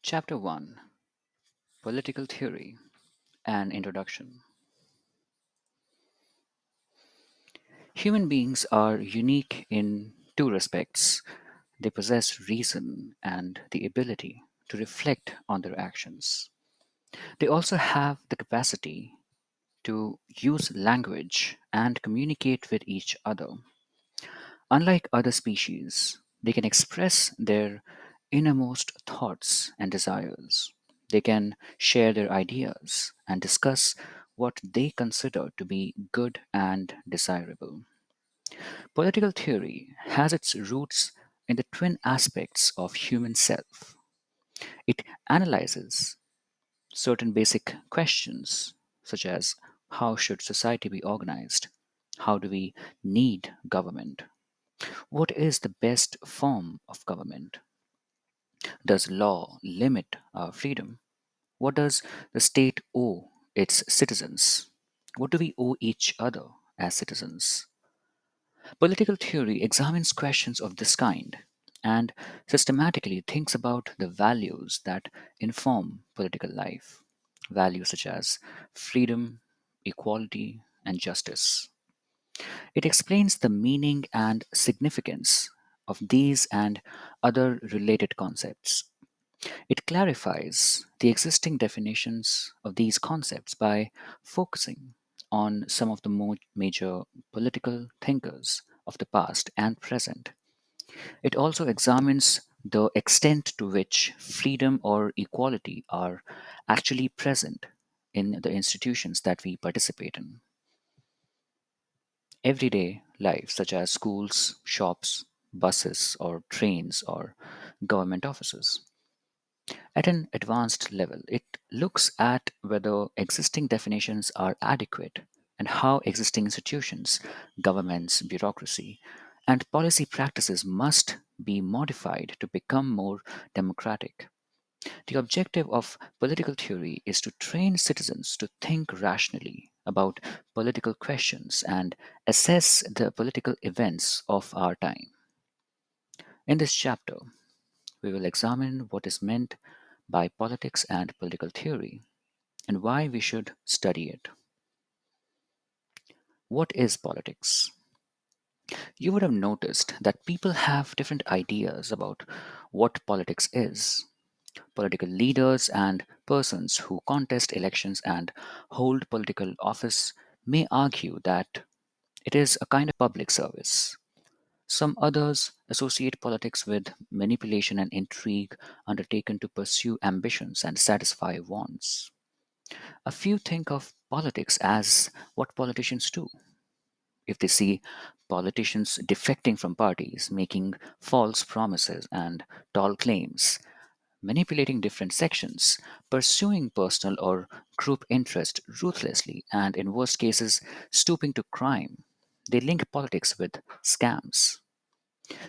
Chapter 1: Political Theory. An Introduction. Human beings are unique in two respects: they possess reason and the ability to reflect on their actions. They also have the capacity to use language and communicate with each other. Unlike other species, they can express their innermost thoughts and desires. They can share their ideas and discuss what they consider to be good and desirable. Political theory has its roots in the twin aspects of human self. It analyzes certain basic questions, such as how should society be organized? How do we need government? What is the best form of government? Does law limit our freedom? What does the state owe its citizens? What do we owe each other as citizens? Political theory examines questions of this kind and systematically thinks about the values that inform political life. Values such as freedom, equality, and justice. It explains the meaning and significance of these and other related concepts. It clarifies the existing definitions of these concepts by focusing on some of the more major political thinkers of the past and present. It also examines the extent to which freedom or equality are actually present in the institutions that we participate in. Everyday life, such as schools, shops, buses, or trains, or government offices. At an advanced level, it looks at whether existing definitions are adequate and how existing institutions, governments, bureaucracy, and policy practices must be modified to become more democratic. The objective of political theory is to train citizens to think rationally about political questions and assess the political events of our time. In this chapter, we will examine what is meant by politics and political theory and why we should study it. What is politics? You would have noticed that people have different ideas about what politics is. Political leaders and persons who contest elections and hold political office may argue that it is a kind of public service. Some others associate politics with manipulation and intrigue undertaken to pursue ambitions and satisfy wants. A few think of politics as what politicians do. If they see politicians defecting from parties, making false promises and tall claims, manipulating different sections, pursuing personal or group interest ruthlessly, and in worst cases, stooping to crime, they link politics with scams.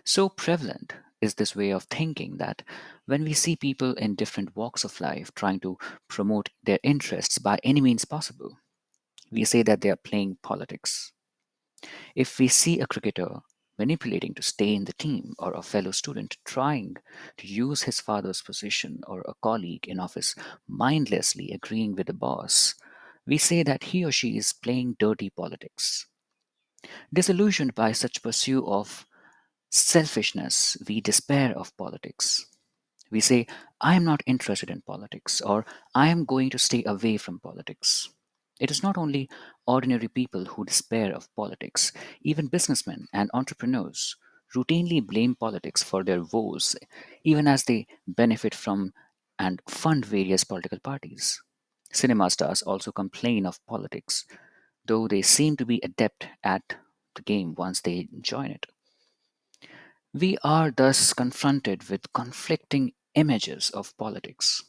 So prevalent is this way of thinking that when we see people in different walks of life trying to promote their interests by any means possible, we say that they are playing politics. If we see a cricketer manipulating to stay in the team, or a fellow student trying to use his father's position, or a colleague in office mindlessly agreeing with the boss, we say that he or she is playing dirty politics. Disillusioned by such pursuit of selfishness, we despair of politics. We say, I am not interested in politics, or I am going to stay away from politics. It is not only ordinary people who despair of politics, even businessmen and entrepreneurs routinely blame politics for their woes, even as they benefit from and fund various political parties. Cinema stars also complain of politics, though they seem to be adept at the game once they join it. We are thus confronted with conflicting images of politics.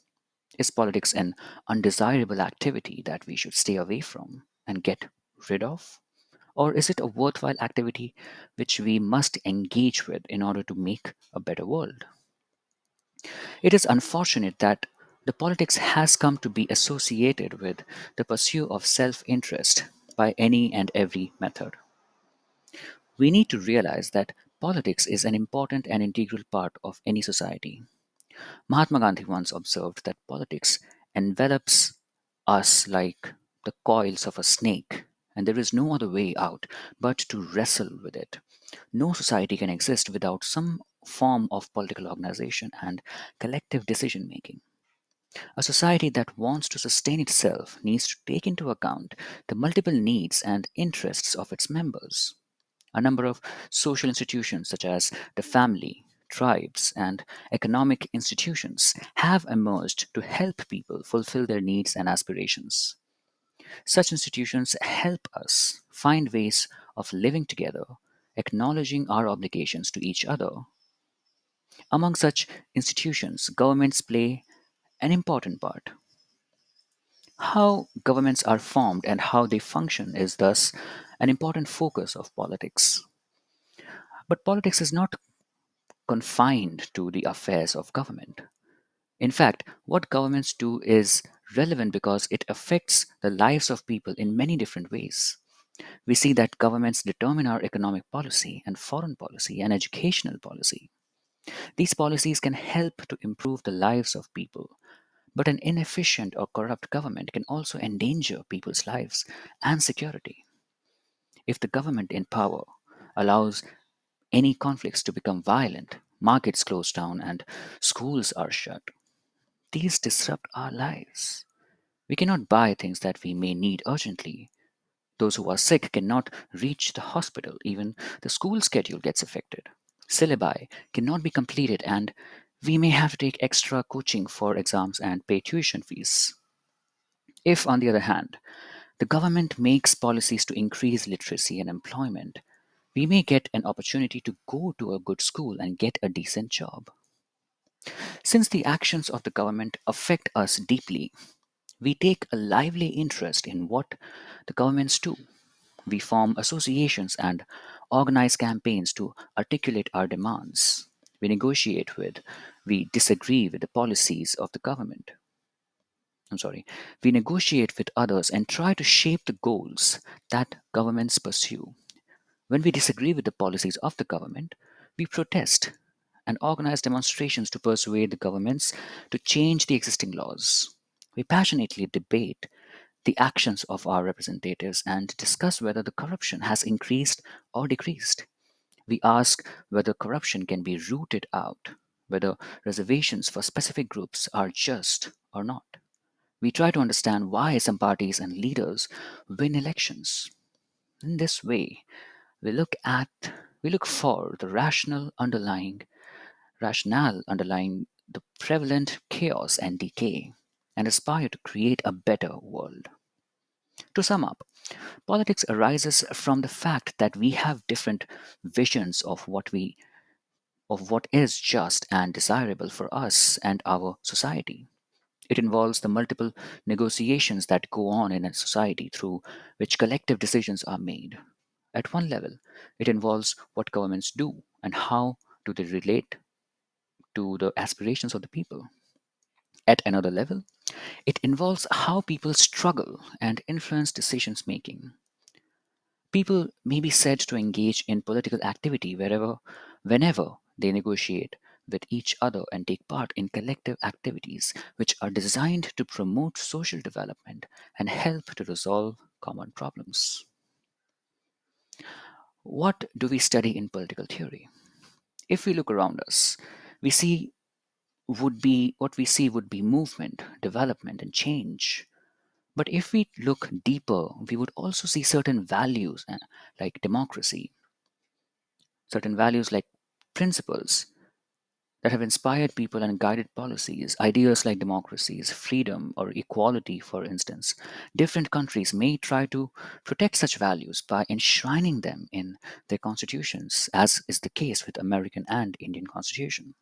Is politics an undesirable activity that we should stay away from and get rid of? Or is it a worthwhile activity which we must engage with in order to make a better world? It is unfortunate that the politics has come to be associated with the pursuit of self interest by any and every method. We need to realize that politics is an important and integral part of any society. Mahatma Gandhi once observed that politics envelops us like the coils of a snake, and there is no other way out but to wrestle with it. No society can exist without some form of political organization and collective decision making. A society that wants to sustain itself needs to take into account the multiple needs and interests of its members. A number of social institutions, such as the family, tribes, and economic institutions, have emerged to help people fulfill their needs and aspirations. Such institutions help us find ways of living together, acknowledging our obligations to each other. Among such institutions, governments play an important part. How governments are formed and how they function is thus an important focus of politics. But politics is not confined to the affairs of government. In fact, what governments do is relevant because it affects the lives of people in many different ways. We see that governments determine our economic policy and foreign policy and educational policy. These policies can help to improve the lives of people, but an inefficient or corrupt government can also endanger people's lives and security. If the government in power allows any conflicts to become violent, markets close down, and schools are shut, these disrupt our lives. We cannot buy things that we may need urgently. Those who are sick cannot reach the hospital. Even the school schedule gets affected. Syllabi cannot be completed, and we may have to take extra coaching for exams and pay tuition fees. If, on the other hand, the government makes policies to increase literacy and employment, we may get an opportunity to go to a good school and get a decent job. Since the actions of the government affect us deeply, we take a lively interest in what the governments do. We form associations and organize campaigns to articulate our demands. We disagree with the policies of the government. I'm sorry. We negotiate with others and try to shape the goals that governments pursue. When we disagree with the policies of the government, we protest and organize demonstrations to persuade the governments to change the existing laws. We passionately debate the actions of our representatives and discuss whether the corruption has increased or decreased. We ask whether corruption can be rooted out, whether reservations for specific groups are just or not. We try to understand why some parties and leaders win elections. In this way, we look at we look for the rationale underlying the prevalent chaos and decay and aspire to create a better world. To sum up, politics arises from the fact that we have different visions of what is just and desirable for us and our society. It involves the multiple negotiations that go on in a society through which collective decisions are made. At one level, it involves what governments do and how do they relate to the aspirations of the people. At another level, it involves how people struggle and influence decisions making. People may be said to engage in political activity whenever they negotiate with each other and take part in collective activities which are designed to promote social development and help to resolve common problems. What do we study in political theory? If we look around us, we see would be movement, development, and change. But if we look deeper, we would also see certain values like democracy, certain values like principles that have inspired people and guided policies, ideas like democracies, freedom, or equality, for instance. Different countries may try to protect such values by enshrining them in their constitutions, as is the case with American and Indian constitution.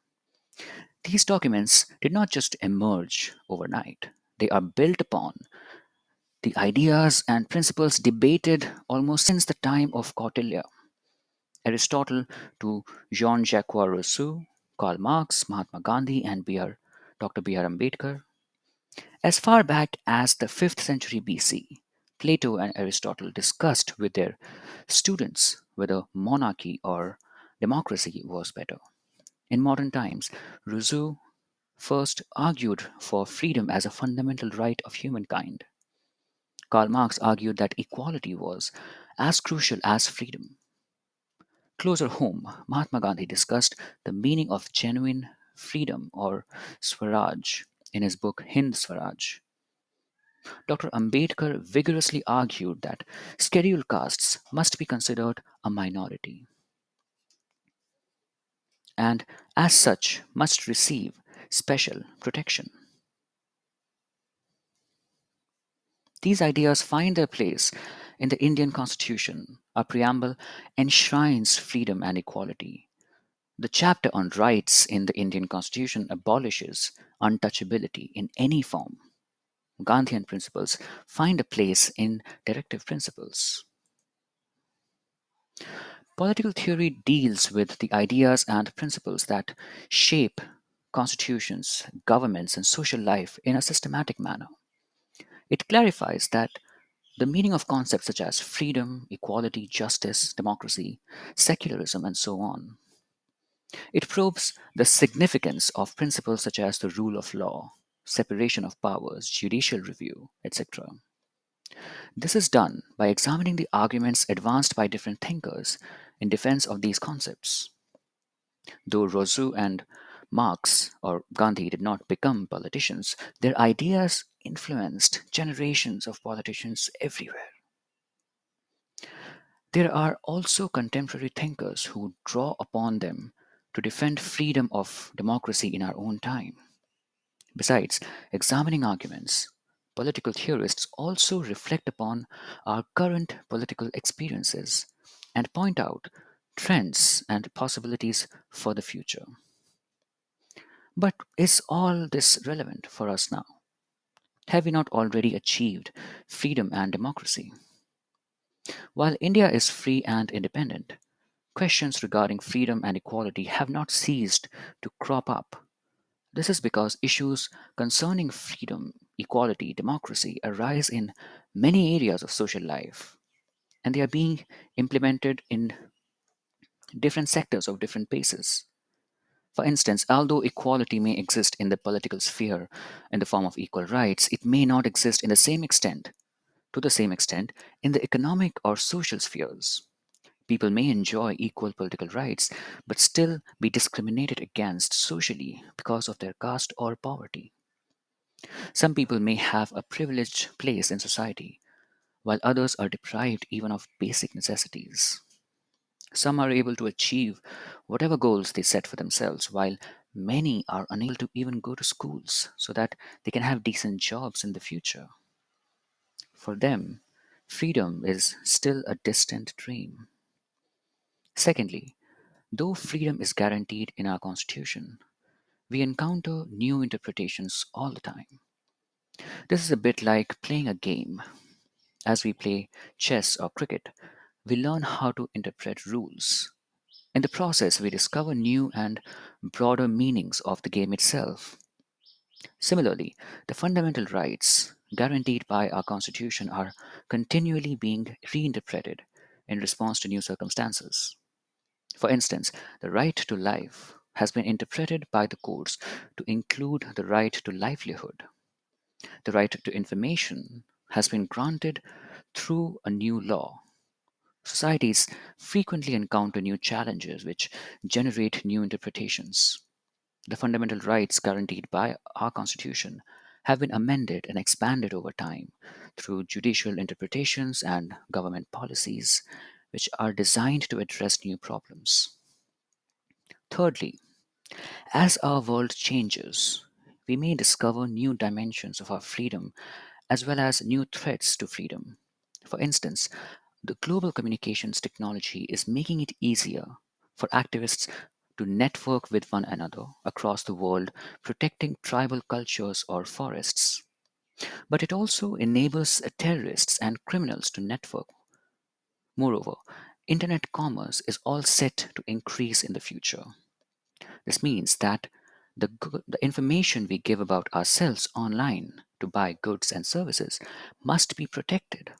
These documents did not just emerge overnight. They are built upon the ideas and principles debated almost since the time of Kautilya, Aristotle to Jean-Jacques Rousseau, Karl Marx, Mahatma Gandhi, and Dr. B.R. Ambedkar. As far back as the 5th century BC, Plato and Aristotle discussed with their students whether monarchy or democracy was better. In modern times, Rousseau first argued for freedom as a fundamental right of humankind. Karl Marx argued that equality was as crucial as freedom. Closer home, Mahatma Gandhi discussed the meaning of genuine freedom or Swaraj in his book Hind Swaraj. Dr. Ambedkar vigorously argued that scheduled castes must be considered a minority and, as such, must receive special protection. These ideas find their place in the Indian Constitution. Our preamble enshrines freedom and equality. The chapter on rights in the Indian Constitution abolishes untouchability in any form. Gandhian principles find a place in directive principles. Political theory deals with the ideas and principles that shape constitutions, governments, and social life in a systematic manner. It clarifies that the meaning of concepts such as freedom, equality, justice, democracy, secularism, and so on. It probes the significance of principles such as the rule of law, separation of powers, judicial review, etc. This is done by examining the arguments advanced by different thinkers in defense of these concepts. Though Rousseau and Marx or Gandhi did not become politicians, their ideas influenced generations of politicians everywhere. There are also contemporary thinkers who draw upon them to defend freedom of democracy in our own time. Besides examining arguments, political theorists also reflect upon our current political experiences and point out trends and possibilities for the future. But is all this relevant for us now? Have we not already achieved freedom and democracy? While India is free and independent, questions regarding freedom and equality have not ceased to crop up. This is because issues concerning freedom, equality, democracy arise in many areas of social life, and they are being implemented in different sectors of different paces. For instance, although equality may exist in the political sphere in the form of equal rights, it may not exist to the same extent, in the economic or social spheres. People may enjoy equal political rights but still be discriminated against socially because of their caste or poverty. Some people may have a privileged place in society, while others are deprived even of basic necessities. Some are able to achieve whatever goals they set for themselves, while many are unable to even go to schools so that they can have decent jobs in the future. For them, freedom is still a distant dream. Secondly, though freedom is guaranteed in our Constitution, we encounter new interpretations all the time. This is a bit like playing a game. As we play chess or cricket, we learn how to interpret rules. In the process, we discover new and broader meanings of the game itself. Similarly, the fundamental rights guaranteed by our Constitution are continually being reinterpreted in response to new circumstances. For instance, the right to life has been interpreted by the courts to include the right to livelihood. The right to information has been granted through a new law. Societies frequently encounter new challenges which generate new interpretations. The fundamental rights guaranteed by our Constitution have been amended and expanded over time through judicial interpretations and government policies, which are designed to address new problems. Thirdly, as our world changes, we may discover new dimensions of our freedom as well as new threats to freedom. For instance, the global communications technology is making it easier for activists to network with one another across the world, protecting tribal cultures or forests. But it also enables terrorists and criminals to network. Moreover, internet commerce is all set to increase in the future. This means that the information we give about ourselves online to buy goods and services must be protected.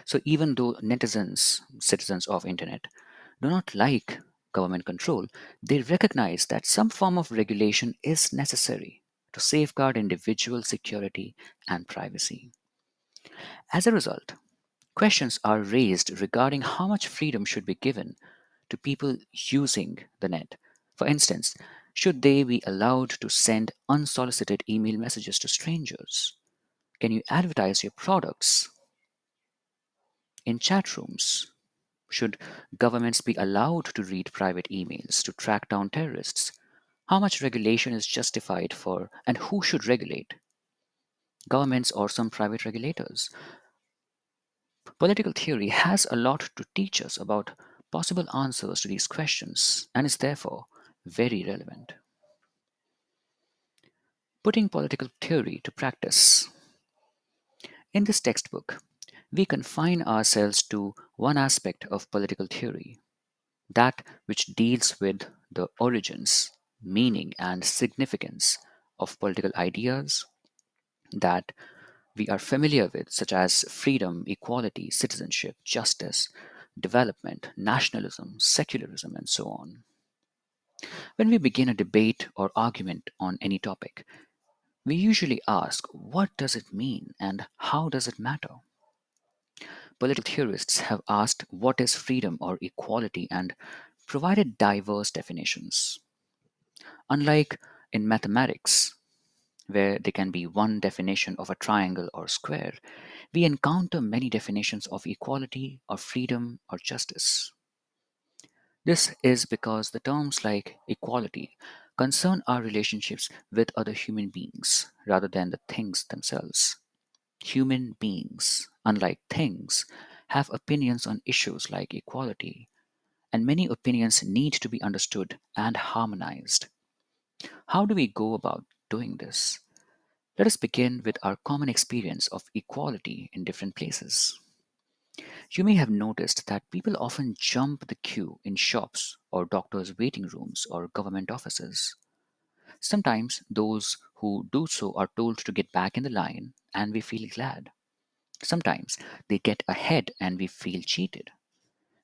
So even though netizens, citizens of internet, do not like government control, they recognize that some form of regulation is necessary to safeguard individual security and privacy. As a result, questions are raised regarding how much freedom should be given to people using the net. For instance, should they be allowed to send unsolicited email messages to strangers? Can you advertise your products in chat rooms? Should governments be allowed to read private emails to track down terrorists? How much regulation is justified for, and who should regulate? Governments or some private regulators? Political theory has a lot to teach us about possible answers to these questions and is therefore very relevant. Putting political theory to practice. In this textbook, we confine ourselves to one aspect of political theory, that which deals with the origins, meaning, and significance of political ideas that we are familiar with, such as freedom, equality, citizenship, justice, development, nationalism, secularism, and so on. When we begin a debate or argument on any topic, we usually ask, what does it mean and how does it matter? Political theorists have asked what is freedom or equality and provided diverse definitions. Unlike in mathematics, where there can be one definition of a triangle or square, we encounter many definitions of equality or freedom or justice. This is because the terms like equality concern our relationships with other human beings rather than the things themselves. Human beings, unlike things, have opinions on issues like equality, and many opinions need to be understood and harmonized. How do we go about doing this? Let us begin with our common experience of equality in different places. You may have noticed that people often jump the queue in shops or doctors' waiting rooms or government offices. Sometimes those who do so are told to get back in the line and we feel glad. Sometimes they get ahead and we feel cheated.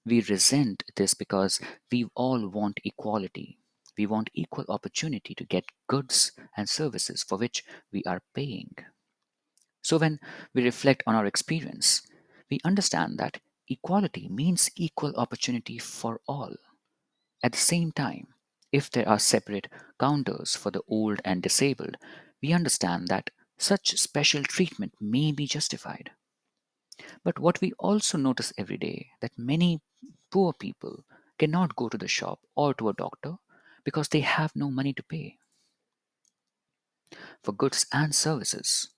We resent this because we all want equality. We want equal opportunity to get goods and services for which we are paying. So, when we reflect on our experience, we understand that equality means equal opportunity for all. At the same time, if there are separate counters for the old and disabled, we understand that such special treatment may be justified. But what we also notice every day that many poor people cannot go to the shop or to a doctor because they have no money to pay for goods and services.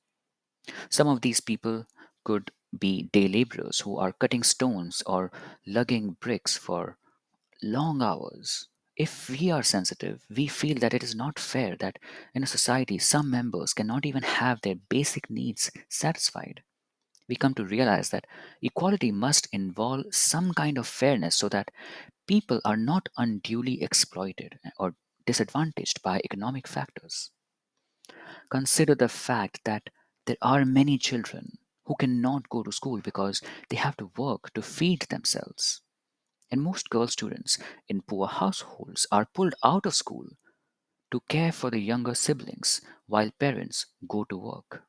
Some of these people could be day laborers who are cutting stones or lugging bricks for long hours. If we are sensitive, we feel that it is not fair that in a society some members cannot even have their basic needs satisfied. We come to realize that equality must involve some kind of fairness so that people are not unduly exploited or disadvantaged by economic factors. Consider the fact that there are many children who cannot go to school because they have to work to feed themselves. And most girl students in poor households are pulled out of school to care for the younger siblings while parents go to work.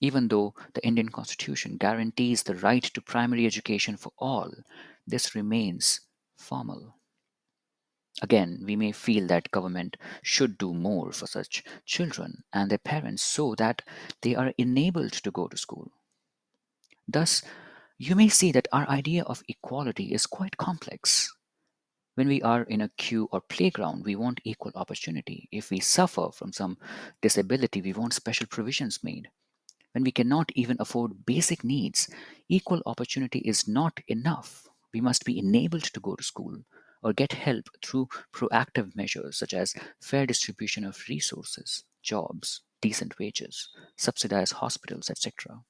Even though the Indian Constitution guarantees the right to primary education for all, this remains formal. Again, we may feel that government should do more for such children and their parents so that they are enabled to go to school. Thus, you may see that our idea of equality is quite complex. When we are in a queue or playground, we want equal opportunity. If we suffer from some disability, we want special provisions made. When we cannot even afford basic needs, equal opportunity is not enough. We must be enabled to go to school or get help through proactive measures such as fair distribution of resources, jobs, decent wages, subsidized hospitals, etc.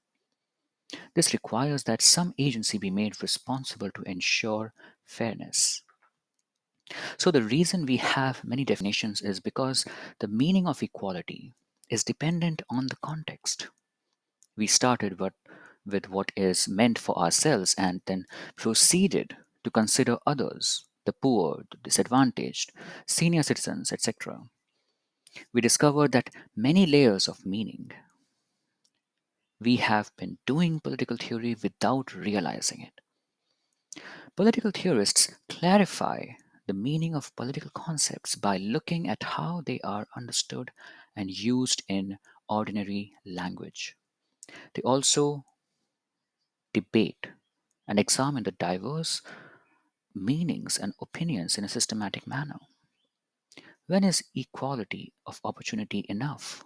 This requires that some agency be made responsible to ensure fairness. So, the reason we have many definitions is because the meaning of equality is dependent on the context. We started with what is meant for ourselves and then proceeded to consider others. the poor, the disadvantaged, senior citizens, etc., we discover that many layers of meaning. We have been doing political theory without realizing it. Political theorists clarify the meaning of political concepts by looking at how they are understood and used in ordinary language. They also debate and examine the diverse meanings and opinions in a systematic manner. When is equality of opportunity enough?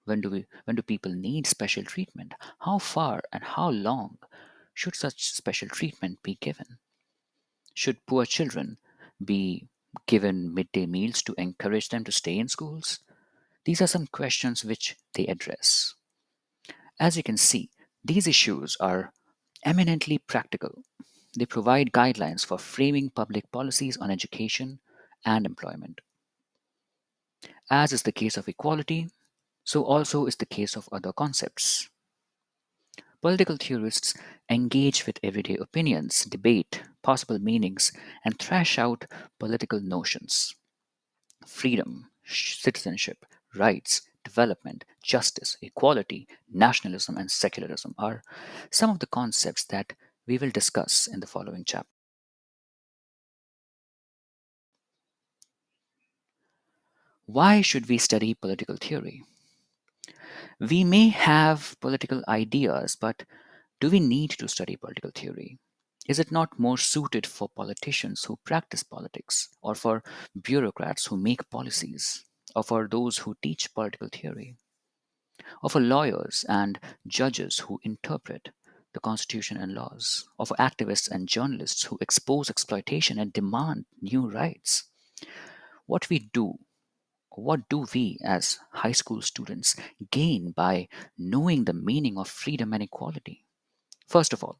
When do people need special treatment? How far and how long should such special treatment be given? Should poor children be given midday meals to encourage them to stay in schools? These are some questions which they address. As you can see, these issues are eminently practical. They provide guidelines for framing public policies on education and employment. As is the case of equality, so also is the case of other concepts. Political theorists engage with everyday opinions, debate possible meanings, and thrash out political notions. Freedom, citizenship, rights, development, justice, equality, nationalism, and secularism are some of the concepts that we will discuss in the following chapter. Why should we study political theory? We may have political ideas, but do we need to study political theory? Is it not more suited for politicians who practice politics, or for bureaucrats who make policies, or for those who teach political theory, or for lawyers and judges who interpret the Constitution and laws, or for activists and journalists who expose exploitation and demand new rights? What we do, what do we as high school students gain by knowing the meaning of freedom and equality? First of all,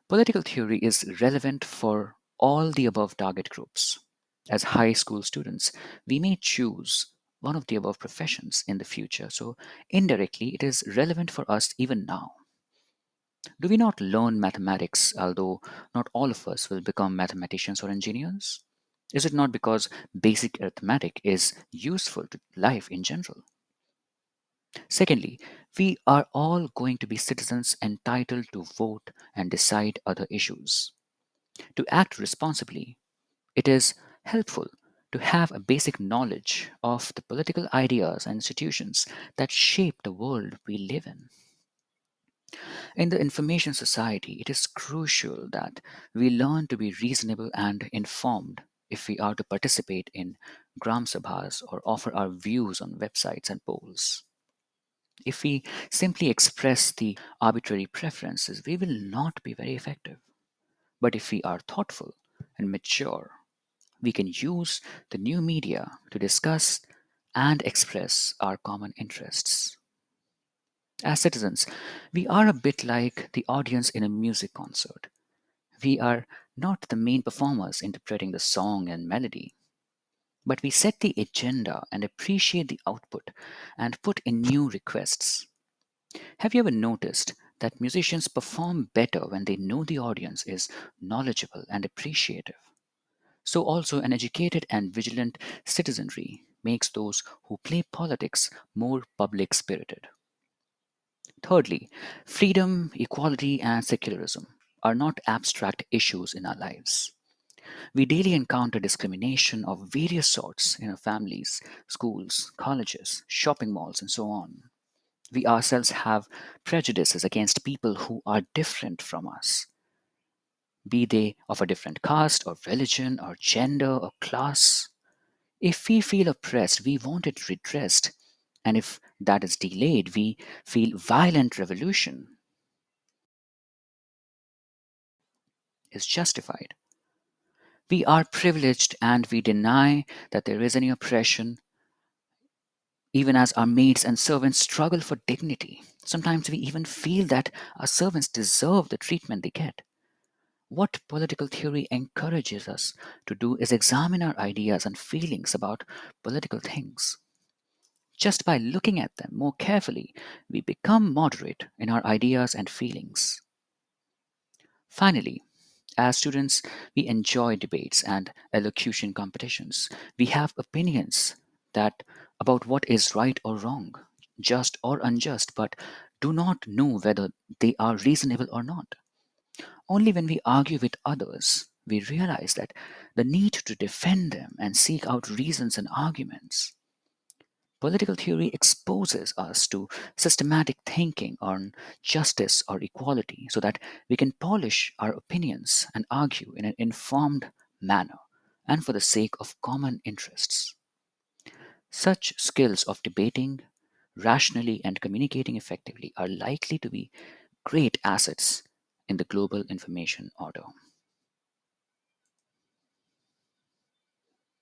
political theory is relevant for all the above target groups. As high school students, we may choose one of the above professions in the future, so indirectly it is relevant for us even now. Do we not learn mathematics, although not all of us will become mathematicians or engineers? Is it not because basic arithmetic is useful to life in general? Secondly, we are all going to be citizens entitled to vote and decide other issues. To act responsibly, it is helpful to have a basic knowledge of the political ideas and institutions that shape the world we live in. In the information society, it is crucial that we learn to be reasonable and informed if we are to participate in Gram Sabhas or offer our views on websites and polls. If we simply express the arbitrary preferences, we will not be very effective. But if we are thoughtful and mature, we can use the new media to discuss and express our common interests. As citizens, we are a bit like the audience in a music concert. We are not the main performers interpreting the song and melody, but we set the agenda and appreciate the output and put in new requests. Have you ever noticed that musicians perform better when they know the audience is knowledgeable and appreciative? So, also, an educated and vigilant citizenry makes those who play politics more public spirited. Thirdly, freedom, equality, and secularism are not abstract issues in our lives. We daily encounter discrimination of various sorts in our families, schools, colleges, shopping malls, and so on. We ourselves have prejudices against people who are different from us, be they of a different caste or religion or gender or class. If we feel oppressed, we want it redressed. And if that is delayed, we feel violent revolution is justified. We are privileged and we deny that there is any oppression, even as our maids and servants struggle for dignity. Sometimes we even feel that our servants deserve the treatment they get. What political theory encourages us to do is examine our ideas and feelings about political things. Just by looking at them more carefully, we become moderate in our ideas and feelings. Finally, As students, we enjoy debates and elocution competitions. We have opinions that about what is right or wrong, just or unjust, but do not know whether they are reasonable or not. Only when we argue with others, we realize that the need to defend them and seek out reasons and arguments. Political theory exposes us to systematic thinking on justice or equality so that we can polish our opinions and argue in an informed manner and for the sake of common interests. Such skills of debating rationally and communicating effectively are likely to be great assets in the global information order.